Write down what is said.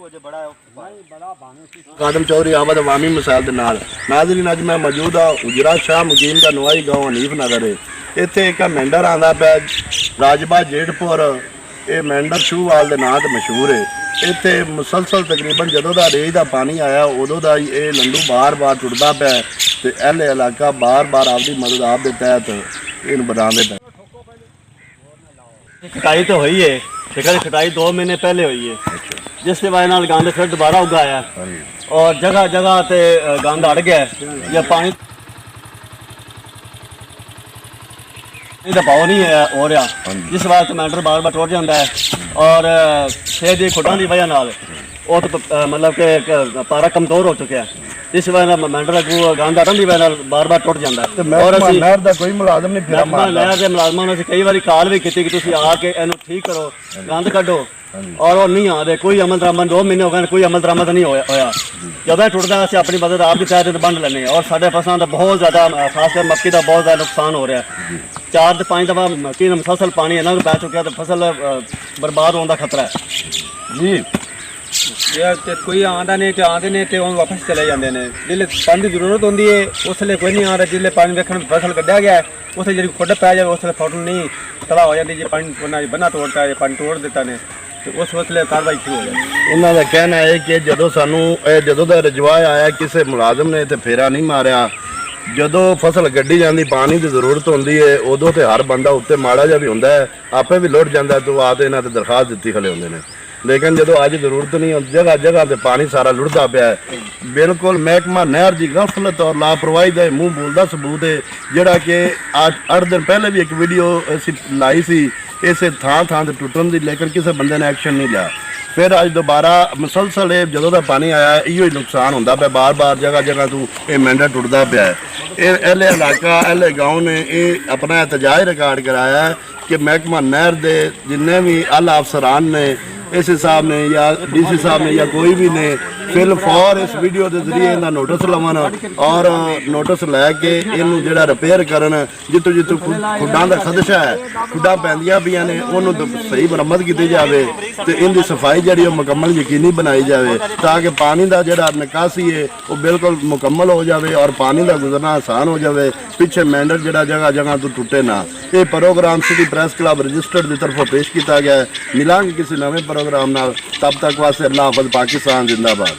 ਕੁਝ ਬੜਾ ਕਾਦਮ ਚੌਧਰੀ ਆਮਦ ਅਵਾਮੀ ਮਿਸਾਲ ਦੇ ਨਾਲ ਨਾਜ਼ਰੀਨ ਅੱਜ ਮੈਂ ਮੌਜੂਦ ਹਾਂ ਉਜਰਾ ਸ਼ਾਹ ਮੁਕੀਮ ਦਾ ਨਵਾਈ ਗਾਉਂ ਹਨੀਫ ਨਗਰ ਹੈ। ਇੱਥੇ ਇੱਕ ਮੈਂਡਰ ਆਂਦਾ ਪਿਆ ਰਾਜਬਾ ਜੇਠਪੁਰ। ਇਹ ਮੈਂਡਰ ਸ਼ੂਵਾਲ ਦੇ ਨਾਂ ਤੇ ਮਸ਼ਹੂਰ ਹੈ। ਇੱਥੇ ਮੁਸਲਸਲ ਤਕਰੀਬਨ ਜਦੋਂ ਦਾ ਰੇਜ ਦਾ ਪਾਣੀ ਆਇਆ ਉਦੋਂ ਦਾ ਹੀ ਇਹ ਲੰਡੂ ਬਾਰ-ਬਾਰ ਟੁੱਟਦਾ ਪਿਆ ਤੇ ਇਹਲੇ ਇਲਾਕਾ ਬਾਰ-ਬਾਰ ਆਪਦੀ ਮਦਦ ਆਪ ਦੇ ਤਹਿਤ ਇਹਨੂੰ ਬਣਾਉਂਦੇ ਪਏ। कटाई तो हुई है, लेकिन कटाई 2 महीने पहले हुई है, जिसके वजह नाल गंद फिर दोबारा उगाया और जगह जगह ते गंद अड़ गया या पानी दबाव नहीं है हो रहा, जिस वजह टमाटर बार बार टुट जाता है और खेत की खुटां की वजह नाल वो तो मतलब कि पारा कमजोर हो चुका है। इस वजह मैंडर अगू गंद अड़न की वजह नाल बार बार टुट जाता है। और नहर ਦਾ ਕੋਈ ਮੁਲਾਜ਼ਮ ਨਹੀਂ ਫਿਰਾ ਮਾਰਦਾ। नहर के मुलाजमान ने कई बार कॉल भी की कि तुम आके इन्हू ठीक करो, गंद कड्डो, और वो नहीं आते। कोई अमल दरामद 2 महीने हो गए, कोई अमल दरामद नहीं होया। जब टुटता असं अपनी मदद आप की तहत बंद लेने और साढ़े फसलों का बहुत ज़्यादा खासकर मक्की का बहुत ज़्यादा नुकसान हो रहा है। 4 से 5 दफ़ा मक्की मुसलसल पानी इन्ना पै चुका तो फसल बर्बाद होने का खतरा है ਜੀ। कोई आंदा नहीं तो आते नहीं तो वापस चले जाते हैं। जिसले पानी की जरूरत होती है उसले कोई नहीं आता। जिसले पानी वेखण फसल कढ़िया गया उसले जी खुड पै जाए उसले फौरन नहीं तला हो जाती। जी पानी बन्ना तोड़ता है, पानी तोड़ देता ने तो उस उसले कार्रवाई शुरू हो जाती। ਉਹਨਾਂ ਦਾ ਕਹਿਣਾ ਹੈ ਕਿ ਜਦੋਂ ਸਾਨੂੰ ਜਦੋਂ ਦਾ ਰਜਵਾ ਆਇਆ ਕਿਸੇ ਮੁਲਾਜ਼ਮ ਨੇ ਇੱਥੇ ਫੇਰਾ ਨਹੀਂ ਮਾਰਿਆ। ਜਦੋਂ ਫਸਲ ਗੱਡੀ ਜਾਂਦੀ ਪਾਣੀ ਦੀ ਜ਼ਰੂਰਤ ਹੁੰਦੀ ਹੈ ਉਦੋਂ ਤੇ ਹਰ ਬੰਦਾ ਉੱਤੇ ਮਾੜਾ ਜਿਹਾ ਵੀ ਹੁੰਦਾ ਹੈ, ਆਪੇ ਵੀ ਲੁੱਟ ਜਾਂਦਾ ਤੇ ਉਹ ਆਦੇ ਇਹਨਾਂ ਤੇ ਦਰਖਾਸਤ ਦਿੱਤੀ ਖਲੇ ਹੁੰਦੇ ਨੇ। लेकिन जो अज जरूरत नहीं होती जगह जगह से पानी सारा लुढ़ता पाया है। बिल्कुल महकमा नहर की गफलत और लापरवाही का मूँह बोलता सबूत है, जोड़ा कि 8 दिन पहले भी एक वीडियो असी लाई सी इस थां थां से टुटन की, लेकिन किसी बंदे ने एक्शन नहीं लिया। फिर अज दोबारा मुसलसल जो का पानी आया इो नुकसान होता पाया, बार बार जगह जगह तू ये मैंडर टुटता पाया है। एले इलाका एले गाँव ने ये अपना एहतजाज रिकॉर्ड कराया है कि महकमा नहर के जिन्ने भी आला अफसरान ने इस हिसाब ने या डीसी साहब ने या कोई भी ने फिल फॉर इस वीडियो के जरिए इनका नोटिस लवन और नोटिस लैके इनू जो रिपेयर करन। जितों जितों खुडा का खदशा है, खुडा पैंदियां पियां ने उन्होंने सही मरम्मत की जाए तो इनकी सफाई जी मुकम्मल यकीनी बनाई जाए ताकि पानी का जोड़ा निकासी है वो बिल्कुल मुकम्मल हो जाए और पानी का गुजरना आसान हो जाए। पिछे मैंडर जोड़ा जगह जगह तो टुटे ना। ये program city press club registered की तरफों पेश किया गया है। मिलांगे किसी नवे प्रोग्राम नाल, तब तक वास्ते अल्लाह हाफ़िज़, पाकिस्तान जिंदाबाद।